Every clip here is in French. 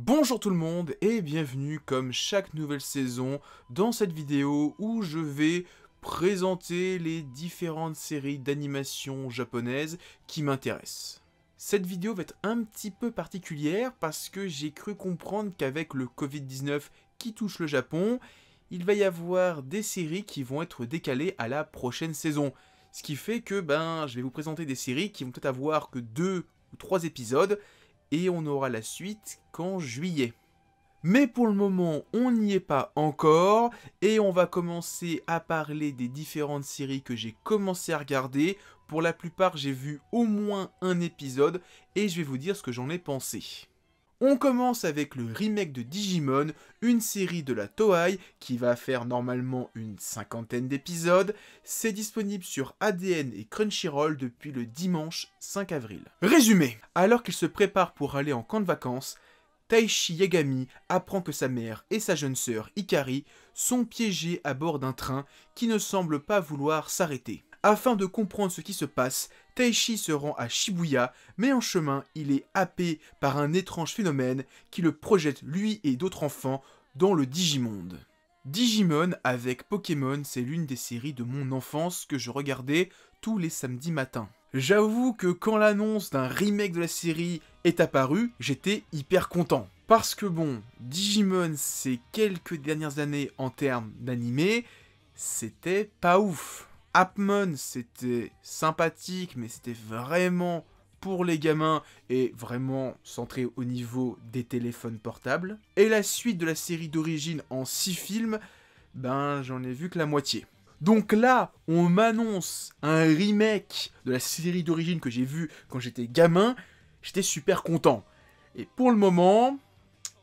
Bonjour tout le monde et bienvenue comme chaque nouvelle saison dans cette vidéo où je vais présenter les différentes séries d'animation japonaises qui m'intéressent. Cette vidéo va être un petit peu particulière parce que j'ai cru comprendre qu'avec le Covid-19 qui touche le Japon, il va y avoir des séries qui vont être décalées à la prochaine saison. Ce qui fait que je vais vous présenter des séries qui vont peut-être avoir que 2 ou 3 épisodes et on aura la suite qu'en juillet. Mais pour le moment, on n'y est pas encore, et on va commencer à parler des différentes séries que j'ai commencé à regarder. Pour la plupart, j'ai vu au moins un épisode, et je vais vous dire ce que j'en ai pensé. On commence avec le remake de Digimon, une série de la Toei qui va faire normalement une 50aine d'épisodes. C'est disponible sur ADN et Crunchyroll depuis le dimanche 5 avril. Résumé. Alors qu'il se prépare pour aller en camp de vacances, Taishi Yagami apprend que sa mère et sa jeune sœur Ikari sont piégées à bord d'un train qui ne semble pas vouloir s'arrêter. Afin de comprendre ce qui se passe, Taishi se rend à Shibuya, mais en chemin, il est happé par un étrange phénomène qui le projette lui et d'autres enfants dans le Digimonde. Digimon avec Pokémon, c'est l'une des séries de mon enfance que je regardais tous les samedis matins. J'avoue que quand l'annonce d'un remake de la série est apparue, j'étais hyper content. Parce que Digimon ces quelques dernières années en termes d'animé, c'était pas ouf. Appmon, c'était sympathique, mais c'était vraiment pour les gamins et vraiment centré au niveau des téléphones portables. Et la suite de la série d'origine en 6 films, j'en ai vu que la moitié. Donc là, on m'annonce un remake de la série d'origine que j'ai vue quand j'étais gamin, j'étais super content. Et pour le moment,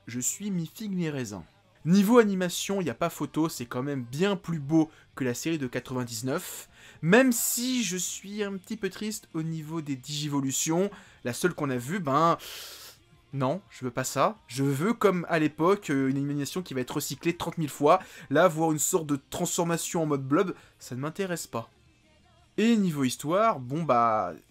je suis mi-figue mi-raisin. Niveau animation, il n'y a pas photo, c'est quand même bien plus beau que la série de 99, même si je suis un petit peu triste au niveau des Digivolutions. La seule qu'on a vue, non, je veux pas ça. Je veux, comme à l'époque, une animation qui va être recyclée 30 000 fois. Là, voir une sorte de transformation en mode blob, ça ne m'intéresse pas. Et niveau histoire,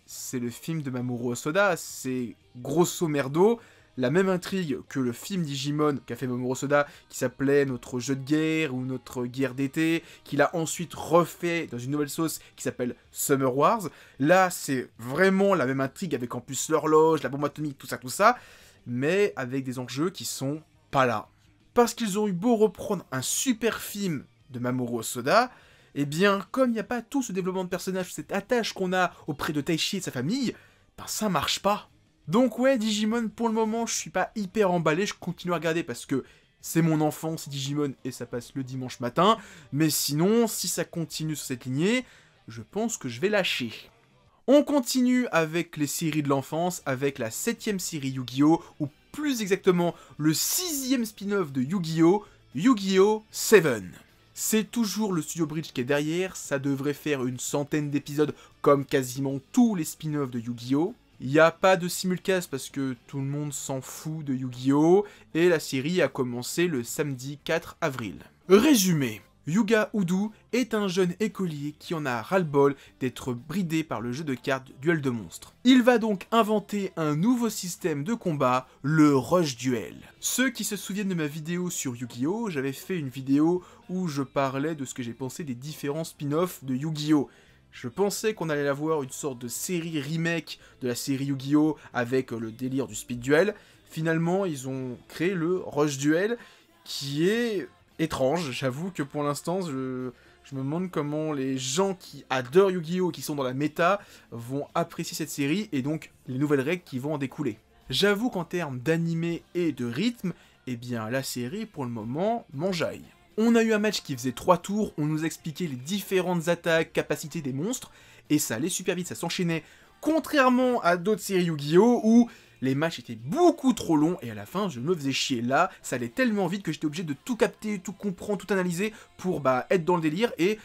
c'est le film de Mamoru Hosoda, c'est grosso merdo la même intrigue que le film Digimon qu'a fait Mamoru Hosoda, qui s'appelait Notre jeu de guerre ou Notre guerre d'été, qu'il a ensuite refait dans une nouvelle sauce qui s'appelle Summer Wars. Là, c'est vraiment la même intrigue avec en plus l'horloge, la bombe atomique, tout ça, mais avec des enjeux qui sont pas là. Parce qu'ils ont eu beau reprendre un super film de Mamoru Hosoda, comme il n'y a pas tout ce développement de personnage, cette attache qu'on a auprès de Taishi et de sa famille, ça marche pas. Donc ouais, Digimon, pour le moment, je suis pas hyper emballé, je continue à regarder parce que c'est mon enfance, c'est Digimon, et ça passe le dimanche matin, mais sinon, si ça continue sur cette lignée, je pense que je vais lâcher. On continue avec les séries de l'enfance, avec la 7ème série Yu-Gi-Oh! Ou plus exactement, le 6ème spin-off de Yu-Gi-Oh! Yu-Gi-Oh! 7. C'est toujours le studio Bridge qui est derrière, ça devrait faire une centaine d'épisodes comme quasiment tous les spin-offs de Yu-Gi-Oh! Il n'y a pas de simulcast parce que tout le monde s'en fout de Yu-Gi-Oh! Et la série a commencé le samedi 4 avril. Résumé. Yuga Udu est un jeune écolier qui en a ras-le-bol d'être bridé par le jeu de cartes Duel de monstres. Il va donc inventer un nouveau système de combat, le Rush Duel. Ceux qui se souviennent de ma vidéo sur Yu-Gi-Oh! J'avais fait une vidéo où je parlais de ce que j'ai pensé des différents spin-offs de Yu-Gi-Oh! Je pensais qu'on allait avoir une sorte de série remake de la série Yu-Gi-Oh! Avec le délire du speed duel. Finalement, ils ont créé le Rush Duel, qui est étrange. J'avoue que pour l'instant, je me demande comment les gens qui adorent Yu-Gi-Oh! Qui sont dans la méta vont apprécier cette série et donc les nouvelles règles qui vont en découler. J'avoue qu'en termes d'animé et de rythme, la série pour le moment m'enjaille. On a eu un match qui faisait 3 tours, on nous expliquait les différentes attaques, capacités des monstres, et ça allait super vite, ça s'enchaînait, contrairement à d'autres séries Yu-Gi-Oh! Où les matchs étaient beaucoup trop longs, et à la fin, je me faisais chier. Là, ça allait tellement vite que j'étais obligé de tout capter, tout comprendre, tout analyser, pour être dans le délire, et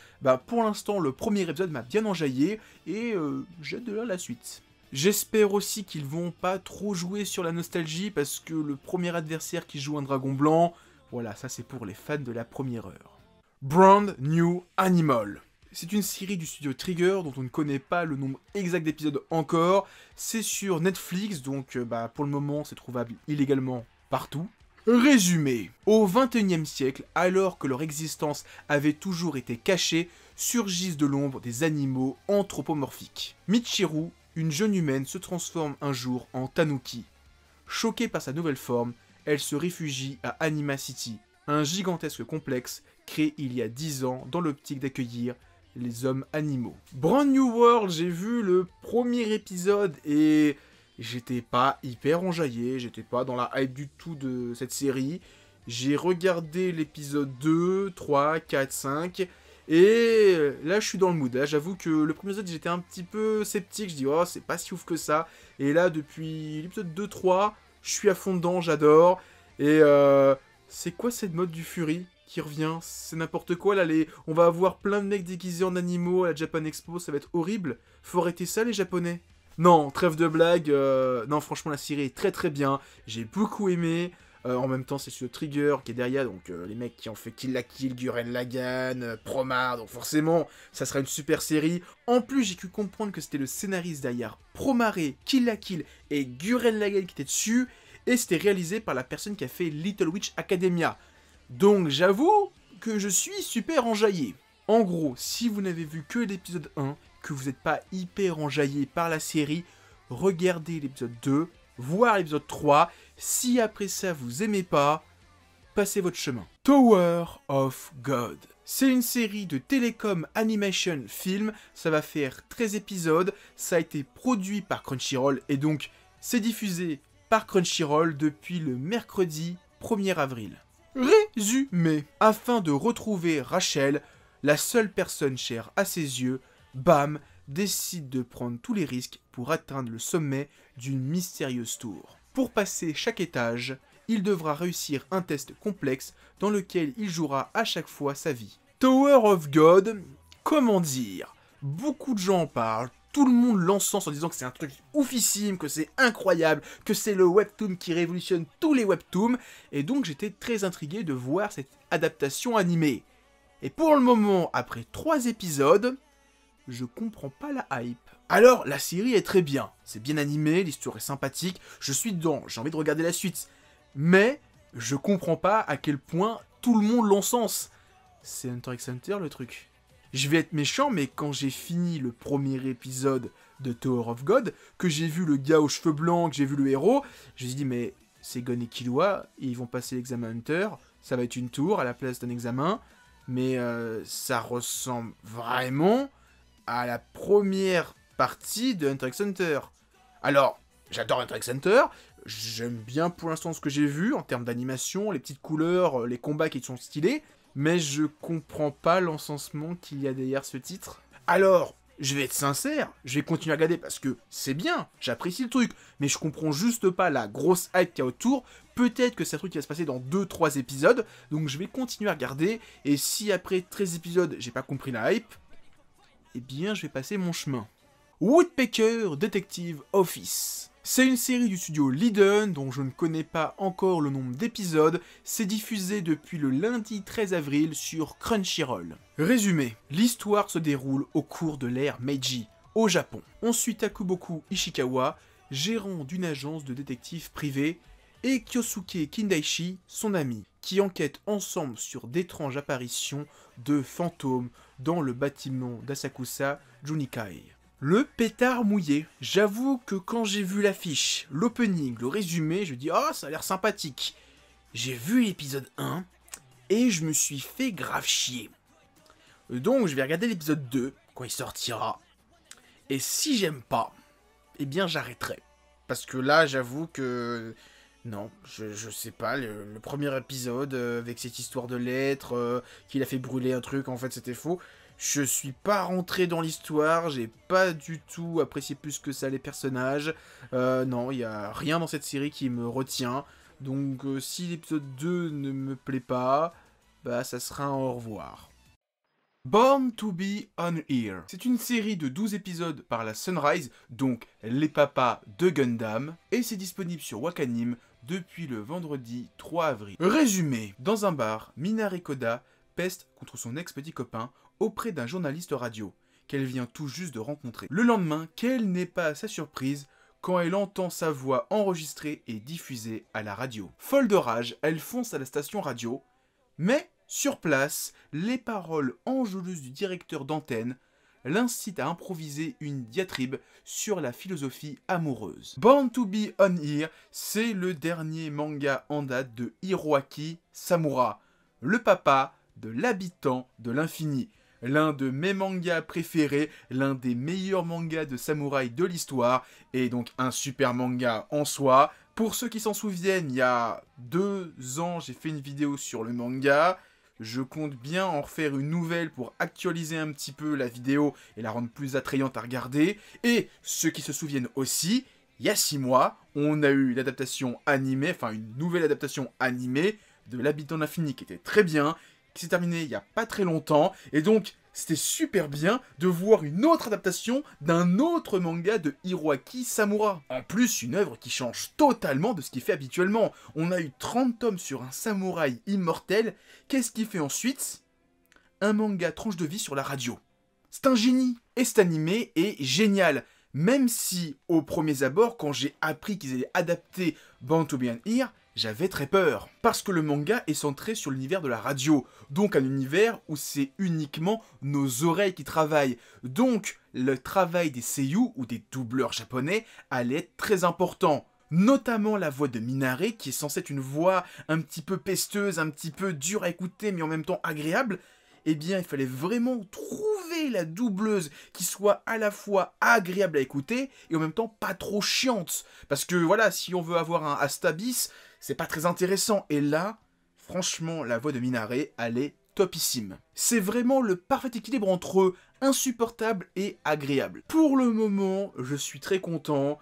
pour l'instant, le premier épisode m'a bien enjaillé, et j'ai hâte de lire la suite. J'espère aussi qu'ils vont pas trop jouer sur la nostalgie, parce que le premier adversaire qui joue un dragon blanc, voilà, ça c'est pour les fans de la première heure. Brand New Animal. C'est une série du studio Trigger dont on ne connaît pas le nombre exact d'épisodes encore. C'est sur Netflix, donc pour le moment c'est trouvable illégalement partout. Résumé. Au XXIe siècle, alors que leur existence avait toujours été cachée, surgissent de l'ombre des animaux anthropomorphiques. Michiru, une jeune humaine, se transforme un jour en tanuki. Choquée par sa nouvelle forme, elle se réfugie à Anima City, un gigantesque complexe créé il y a 10 ans dans l'optique d'accueillir les hommes animaux. Brand New World, j'ai vu le premier épisode et j'étais pas hyper enjaillé, j'étais pas dans la hype du tout de cette série. J'ai regardé l'épisode 2, 3, 4, 5 et là je suis dans le mood. Là, j'avoue que le premier épisode j'étais un petit peu sceptique, je dis oh c'est pas si ouf que ça. Et là depuis l'épisode 2, 3, je suis à fond dedans, j'adore. Et c'est quoi cette mode du Fury qui revient? C'est n'importe quoi là, on va avoir plein de mecs déguisés en animaux à la Japan Expo, ça va être horrible. Faut arrêter ça les japonais. Non, trêve de blague, non franchement la série est très très bien, j'ai beaucoup aimé. En même temps c'est sur Trigger qui est derrière, donc les mecs qui ont fait Kill la Kill, Gurren Lagann, Promare, donc forcément ça sera une super série. En plus j'ai pu comprendre que c'était le scénariste derrière Promare, Kill la Kill et Gurren Lagann qui était dessus, et c'était réalisé par la personne qui a fait Little Witch Academia. Donc j'avoue que je suis super enjaillé. En gros, si vous n'avez vu que l'épisode 1, que vous n'êtes pas hyper enjaillé par la série, regardez l'épisode 2, voire l'épisode 3. Si après ça vous aimez pas, passez votre chemin. Tower of God. C'est une série de télécom animation film, ça va faire 13 épisodes, ça a été produit par Crunchyroll et donc c'est diffusé par Crunchyroll depuis le mercredi 1er avril. Résumé. Afin de retrouver Rachel, la seule personne chère à ses yeux, Bam décide de prendre tous les risques pour atteindre le sommet d'une mystérieuse tour. Pour passer chaque étage, il devra réussir un test complexe dans lequel il jouera à chaque fois sa vie. Tower of God, comment dire? Beaucoup de gens en parlent, tout le monde l'encense en disant que c'est un truc oufissime, que c'est incroyable, que c'est le webtoon qui révolutionne tous les webtoons, et donc j'étais très intrigué de voir cette adaptation animée. Et pour le moment, après 3 épisodes, je comprends pas la hype. Alors, la série est très bien, c'est bien animé, l'histoire est sympathique, je suis dedans, j'ai envie de regarder la suite. Mais, je comprends pas à quel point tout le monde l'encense. C'est Hunter x Hunter le truc. Je vais être méchant, mais quand j'ai fini le premier épisode de Tower of God, que j'ai vu le gars aux cheveux blancs, que j'ai vu le héros, je me suis dit mais c'est Gon et Killua, ils vont passer l'examen Hunter, ça va être une tour à la place d'un examen, mais ça ressemble vraiment à la première partie de Hunter x Hunter. Alors, j'adore Hunter x Hunter, j'aime bien pour l'instant ce que j'ai vu en termes d'animation, les petites couleurs, les combats qui sont stylés, mais je comprends pas l'encensement qu'il y a derrière ce titre. Alors, je vais être sincère, je vais continuer à regarder parce que c'est bien, j'apprécie le truc, mais je comprends juste pas la grosse hype qu'il y a autour. Peut-être que c'est un truc qui va se passer dans 2-3 épisodes, donc je vais continuer à regarder, et si après 13 épisodes j'ai pas compris la hype, eh bien je vais passer mon chemin. Woodpecker Detective Office. C'est une série du studio Liden dont je ne connais pas encore le nombre d'épisodes, c'est diffusé depuis le lundi 13 avril sur Crunchyroll. Résumé, l'histoire se déroule au cours de l'ère Meiji, au Japon. On suit Takuboku Ishikawa, gérant d'une agence de détectives privés, et Kyosuke Kindaichi, son ami, qui enquêtent ensemble sur d'étranges apparitions de fantômes dans le bâtiment d'Asakusa Junikai. Le pétard mouillé. J'avoue que quand j'ai vu l'affiche, l'opening, le résumé, je dis « Oh, ça a l'air sympathique ». J'ai vu l'épisode 1 et je me suis fait grave chier. Donc je vais regarder l'épisode 2 quand il sortira. Et si j'aime pas, eh bien j'arrêterai. Parce que là, j'avoue que... Non, je sais pas, le premier épisode, avec cette histoire de lettres, qu'il a fait brûler un truc, en fait c'était faux. Je suis pas rentré dans l'histoire, j'ai pas du tout apprécié plus que ça les personnages. Non, il y a rien dans cette série qui me retient. Donc si l'épisode 2 ne me plaît pas, bah ça sera un au revoir. Born to be on Air. C'est une série de 12 épisodes par la Sunrise, donc les papas de Gundam, et c'est disponible sur Wakanim depuis le vendredi 3 avril. Résumé. Dans un bar, Minare Koda peste contre son ex-petit copain auprès d'un journaliste radio, qu'elle vient tout juste de rencontrer. Le lendemain, quelle n'est pas à sa surprise, quand elle entend sa voix enregistrée et diffusée à la radio. Folle de rage, elle fonce à la station radio, mais sur place, les paroles enjôleuses du directeur d'antenne l'incitent à improviser une diatribe sur la philosophie amoureuse. Born to be on Air, c'est le dernier manga en date de Hiroaki Samura, le papa de l'habitant de l'infini. L'un de mes mangas préférés, l'un des meilleurs mangas de samouraï de l'histoire, et donc un super manga en soi. Pour ceux qui s'en souviennent, il y a 2 ans, j'ai fait une vidéo sur le manga. Je compte bien en refaire une nouvelle pour actualiser un petit peu la vidéo et la rendre plus attrayante à regarder. Et ceux qui se souviennent aussi, il y a 6 mois, on a eu l'adaptation animée, enfin une nouvelle adaptation animée de l'Habitant de l'Infini qui était très bien, qui s'est terminée il n'y a pas très longtemps. Et donc, c'était super bien de voir une autre adaptation d'un autre manga de Hiroaki Samura. En plus, une œuvre qui change totalement de ce qu'il fait habituellement. On a eu 30 tomes sur un samouraï immortel. Qu'est-ce qu'il fait ensuite? Un manga tranche de vie sur la radio. C'est un génie. Et cet animé est génial. Même si, au premier abord, quand j'ai appris qu'ils allaient adapter Born to be on Air, j'avais très peur. Parce que le manga est centré sur l'univers de la radio. Donc un univers où c'est uniquement nos oreilles qui travaillent. Donc le travail des seiyuu ou des doubleurs japonais allait être très important. Notamment la voix de Minare, qui est censée être une voix un petit peu pesteuse, un petit peu dure à écouter, mais en même temps agréable. Eh bien, il fallait vraiment trouver la doubleuse qui soit à la fois agréable à écouter et en même temps pas trop chiante. Parce que voilà, si on veut avoir un Astabis, c'est pas très intéressant. Et là, franchement, la voix de Minare, elle est topissime. C'est vraiment le parfait équilibre entre insupportable et agréable. Pour le moment, je suis très content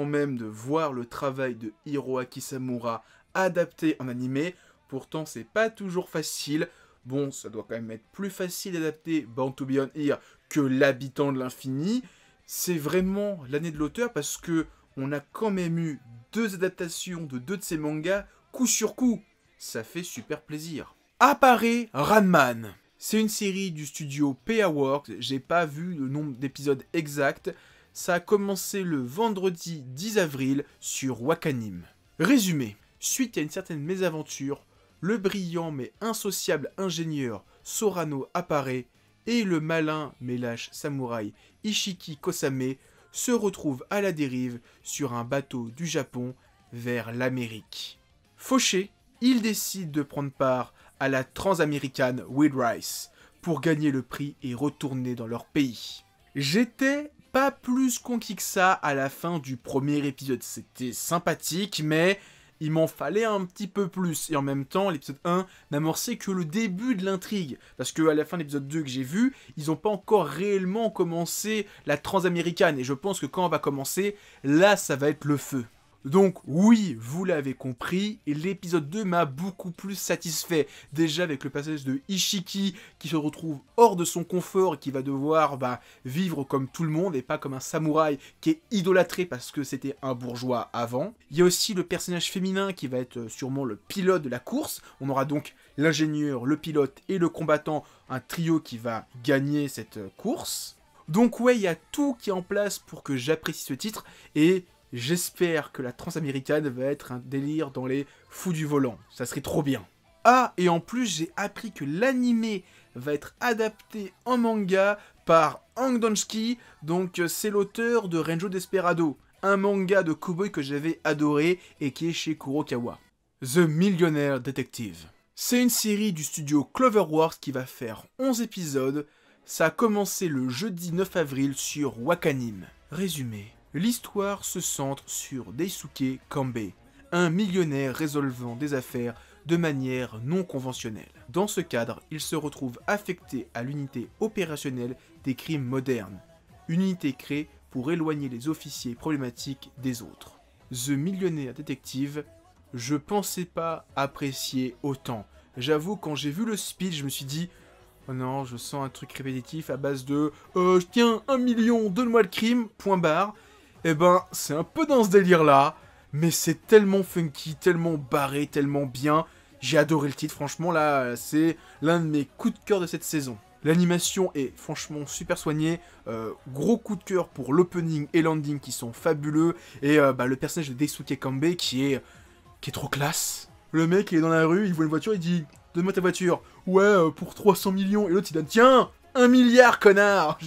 même de voir le travail de Hiroaki Samura adapté en animé. Pourtant, c'est pas toujours facile. Bon, ça doit quand même être plus facile d'adapter Born to be on Air que l'Habitant de l'Infini. C'est vraiment l'année de l'auteur parce que on a quand même eu 2 adaptations de 2 de ses mangas, coup sur coup. Ça fait super plaisir. Apparaît Ranman. C'est une série du studio PA Works. J'ai pas vu le nombre d'épisodes exact. Ça a commencé le vendredi 10 avril sur Wakanim. Résumé. Suite à une certaine mésaventure, le brillant mais insociable ingénieur Sorano apparaît et le malin mais lâche samouraï Ishiki Kosame se retrouve à la dérive sur un bateau du Japon vers l'Amérique. Fauché, il décide de prendre part à la Transamerican Wheat Rice pour gagner le prix et retourner dans leur pays. J'étais pas plus conquis que ça à la fin du premier épisode. C'était sympathique, mais il m'en fallait un petit peu plus. Et en même temps, l'épisode 1 n'amorçait que le début de l'intrigue. Parce qu'à la fin de l'épisode 2 que j'ai vu, ils n'ont pas encore réellement commencé la Transaméricaine. Et je pense que quand on va commencer, là, ça va être le feu. Donc oui, vous l'avez compris, l'épisode 2 m'a beaucoup plus satisfait. Déjà avec le passage de Ishiki qui se retrouve hors de son confort et qui va devoir vivre comme tout le monde et pas comme un samouraï qui est idolâtré parce que c'était un bourgeois avant. Il y a aussi le personnage féminin qui va être sûrement le pilote de la course. On aura donc l'ingénieur, le pilote et le combattant, un trio qui va gagner cette course. Donc ouais, il y a tout qui est en place pour que j'apprécie ce titre et j'espère que la Transaméricaine va être un délire dans les fous du volant. Ça serait trop bien. Ah, et en plus, j'ai appris que l'animé va être adapté en manga par Hang Donski. Donc, c'est l'auteur de Renjo Desperado, un manga de cowboy que j'avais adoré et qui est chez Kurokawa. The Millionaire Detective. C'est une série du studio Cloverworks qui va faire 11 épisodes. Ça a commencé le jeudi 9 avril sur Wakanim. Résumé. L'histoire se centre sur Daisuke Kanbei, un millionnaire résolvant des affaires de manière non conventionnelle. Dans ce cadre, il se retrouve affecté à l'unité opérationnelle des crimes modernes, une unité créée pour éloigner les officiers problématiques des autres. The Millionaire Detective, je pensais pas apprécier autant. J'avoue, quand j'ai vu le speed, je me suis dit « Oh non, je sens un truc répétitif à base de « Tiens, 1 million, donne-moi le crime, point barre ». Eh ben, c'est un peu dans ce délire-là, mais c'est tellement funky, tellement barré, tellement bien. J'ai adoré le titre, franchement, là, c'est l'un de mes coups de cœur de cette saison. L'animation est franchement super soignée, gros coup de cœur pour l'opening et l'ending qui sont fabuleux, et le personnage de Daisuke Kanbei qui est trop classe. Le mec il est dans la rue, il voit une voiture, il dit « Donne-moi ta voiture ». « Ouais, pour 300 millions ». Et l'autre il donne « Tiens, 1 milliard, connard !»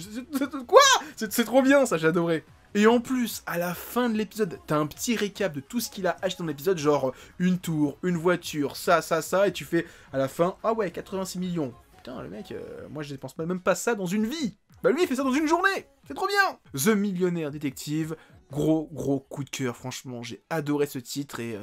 Quoi? C'est trop bien ça, j'ai adoré. Et en plus, à la fin de l'épisode, t'as un petit récap de tout ce qu'il a acheté dans l'épisode, genre une tour, une voiture, ça, et tu fais à la fin, ah ouais, 86 millions. Putain, le mec, moi je dépense même pas ça dans une vie. Bah lui, il fait ça dans une journée. C'est trop bien. The Millionaire Detective, gros coup de cœur, franchement, j'ai adoré ce titre et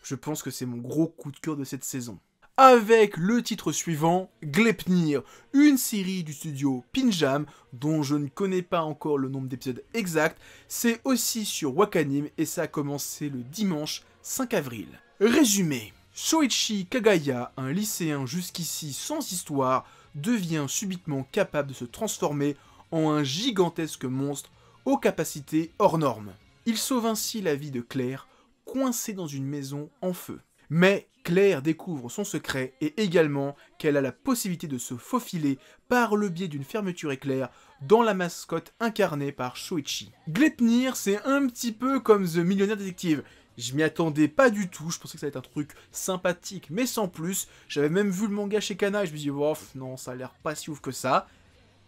je pense que c'est mon gros coup de cœur de cette saison. Avec le titre suivant, Gleipnir, une série du studio Pinjam, dont je ne connais pas encore le nombre d'épisodes exact, c'est aussi sur Wakanim et ça a commencé le dimanche 5 avril. Résumé, Shoichi Kagaya, un lycéen jusqu'ici sans histoire, devient subitement capable de se transformer en un gigantesque monstre aux capacités hors normes. Il sauve ainsi la vie de Claire, coincée dans une maison en feu. Mais Claire découvre son secret et également qu'elle a la possibilité de se faufiler par le biais d'une fermeture éclair dans la mascotte incarnée par Shoichi. Gleipnir, c'est un petit peu comme The Millionaire Detective. Je m'y attendais pas du tout, je pensais que ça allait être un truc sympathique, mais sans plus. J'avais même vu le manga chez Kana et je me dis, oh non, ça a l'air pas si ouf que ça.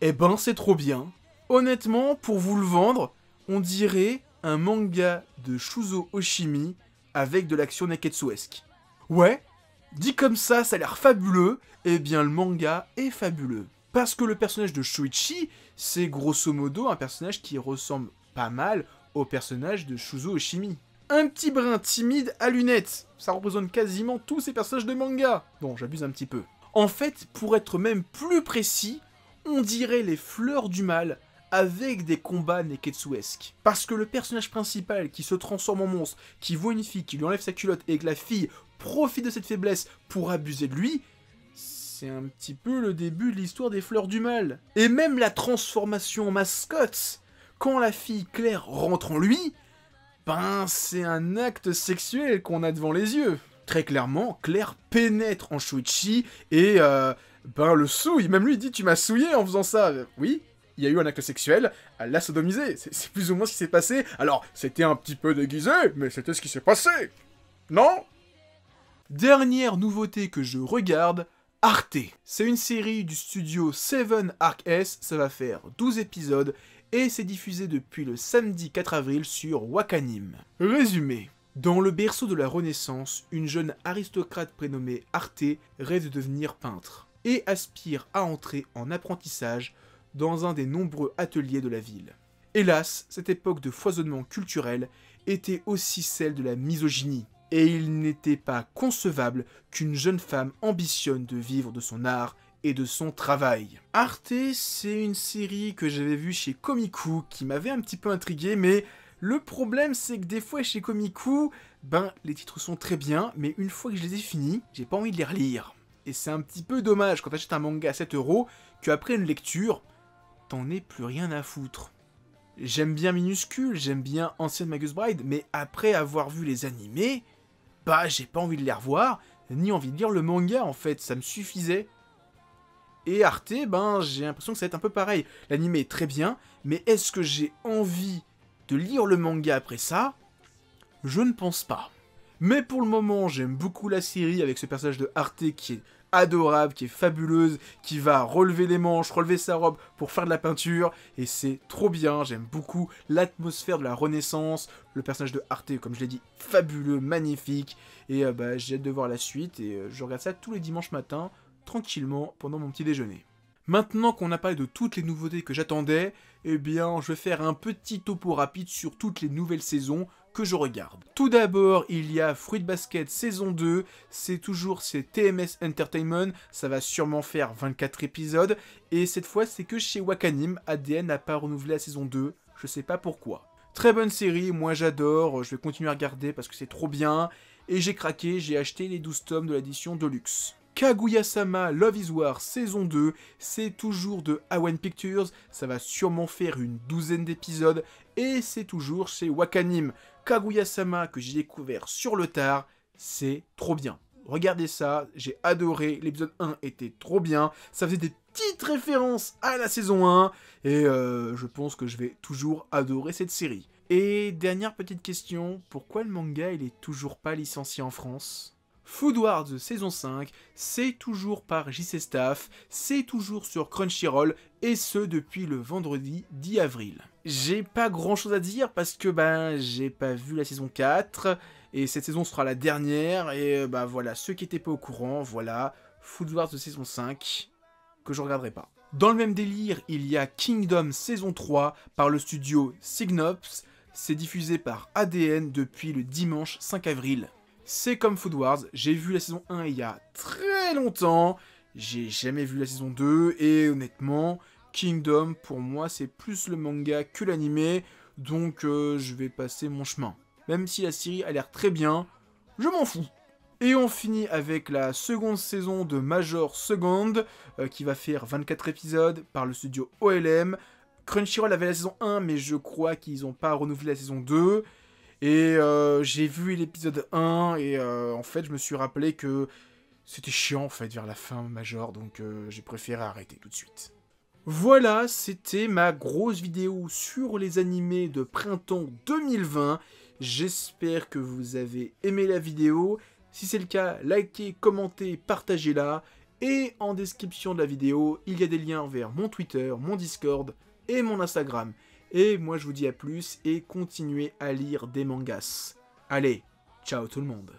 Eh ben, c'est trop bien. Honnêtement, pour vous le vendre, on dirait un manga de Shuzo Oshimi avec de l'action neketsuesque. Ouais, dit comme ça a l'air fabuleux, eh bien le manga est fabuleux. Parce que le personnage de Shoichi, c'est grosso modo un personnage qui ressemble pas mal au personnage de Shuzo Oshimi. Un petit brin timide à lunettes, ça représente quasiment tous ces personnages de manga. Bon, j'abuse un petit peu. En fait, pour être même plus précis, on dirait les fleurs du mal avec des combats neketsuesques. Parce que le personnage principal qui se transforme en monstre, qui voit une fille, qui lui enlève sa culotte et que la fille profite de cette faiblesse pour abuser de lui, c'est un petit peu le début de l'histoire des fleurs du mal. Et même la transformation en mascotte, quand la fille Claire rentre en lui, ben c'est un acte sexuel qu'on a devant les yeux. Très clairement, Claire pénètre en Shoichi et le souille. Même lui il dit « Tu m'as souillé en faisant ça ». Oui, il y a eu un acte sexuel, elle l'a sodomisé. C'est plus ou moins ce qui s'est passé. Alors, c'était un petit peu déguisé, mais c'était ce qui s'est passé. Non ? Dernière nouveauté que je regarde, Arte. C'est une série du studio 7 Arc S, ça va faire 12 épisodes, et c'est diffusé depuis le samedi 4 avril sur Wakanim. Résumé. Dans le berceau de la Renaissance, une jeune aristocrate prénommée Arte rêve de devenir peintre, et aspire à entrer en apprentissage dans un des nombreux ateliers de la ville. Hélas, cette époque de foisonnement culturel était aussi celle de la misogynie, et il n'était pas concevable qu'une jeune femme ambitionne de vivre de son art et de son travail. Arte, c'est une série que j'avais vue chez Komiku, qui m'avait un petit peu intrigué, mais le problème c'est que des fois chez Komiku, les titres sont très bien, mais une fois que je les ai finis, j'ai pas envie de les relire. Et c'est un petit peu dommage quand t'achètes un manga à 7 €, qu'après une lecture, t'en aies plus rien à foutre. J'aime bien Minuscule, j'aime bien Ancienne Magus Bride, mais après avoir vu les animés, j'ai pas envie de les revoir, ni envie de lire le manga en fait, ça me suffisait. Et Arte, j'ai l'impression que ça va être un peu pareil. L'animé est très bien, mais est-ce que j'ai envie de lire le manga après ça? Je ne pense pas. Mais pour le moment, j'aime beaucoup la série avec ce personnage de Arte qui est adorable, qui est fabuleuse, qui va relever les manches, relever sa robe pour faire de la peinture, et c'est trop bien, j'aime beaucoup l'atmosphère de la Renaissance, le personnage de Arte, comme je l'ai dit, fabuleux, magnifique, et j'ai hâte de voir la suite, et je regarde ça tous les dimanches matins, tranquillement, pendant mon petit déjeuner. Maintenant qu'on a parlé de toutes les nouveautés que j'attendais, je vais faire un petit topo rapide sur toutes les nouvelles saisons que je regarde. Tout d'abord, il y a Fruit Basket saison 2, c'est toujours TMS Entertainment, ça va sûrement faire 24 épisodes, et cette fois c'est que chez Wakanim, ADN n'a pas renouvelé la saison 2, je sais pas pourquoi. Très bonne série, moi j'adore, je vais continuer à regarder parce que c'est trop bien, et j'ai craqué, j'ai acheté les 12 tomes de l'édition Deluxe. Kaguya-sama Love is War saison 2, c'est toujours de Awen Pictures, ça va sûrement faire une 12aine d'épisodes, et c'est toujours chez Wakanim. Kaguya-sama que j'ai découvert sur le tard, c'est trop bien. regardez ça, j'ai adoré, l'épisode 1 était trop bien, ça faisait des petites références à la saison 1, et je pense que je vais toujours adorer cette série. Et dernière petite question, pourquoi le manga il est toujours pas licencié en France ? Food Wars saison 5, c'est toujours par JC Staff, c'est toujours sur Crunchyroll, et ce depuis le vendredi 10 avril. J'ai pas grand chose à dire parce que j'ai pas vu la saison 4, et cette saison sera la dernière, et voilà, ceux qui étaient pas au courant, voilà, Food Wars de saison 5, que je regarderai pas. Dans le même délire, il y a Kingdom saison 3 par le studio Signops, c'est diffusé par ADN depuis le dimanche 5 avril. C'est comme Food Wars, j'ai vu la saison 1 il y a très longtemps, j'ai jamais vu la saison 2, et honnêtement, Kingdom, pour moi, c'est plus le manga que l'anime, donc je vais passer mon chemin. Même si la série a l'air très bien, je m'en fous. Et on finit avec la seconde saison de Major Second, qui va faire 24 épisodes par le studio OLM. Crunchyroll avait la saison 1, mais je crois qu'ils n'ont pas renouvelé la saison 2. Et j'ai vu l'épisode 1, et en fait, je me suis rappelé que c'était chiant, en fait, vers la fin, Major, donc j'ai préféré arrêter tout de suite. Voilà, c'était ma grosse vidéo sur les animés de printemps 2020. J'espère que vous avez aimé la vidéo. Si c'est le cas, likez, commentez, partagez-la. Et en description de la vidéo, il y a des liens vers mon Twitter, mon Discord et mon Instagram. Et moi je vous dis à plus et continuez à lire des mangas. Allez, ciao tout le monde.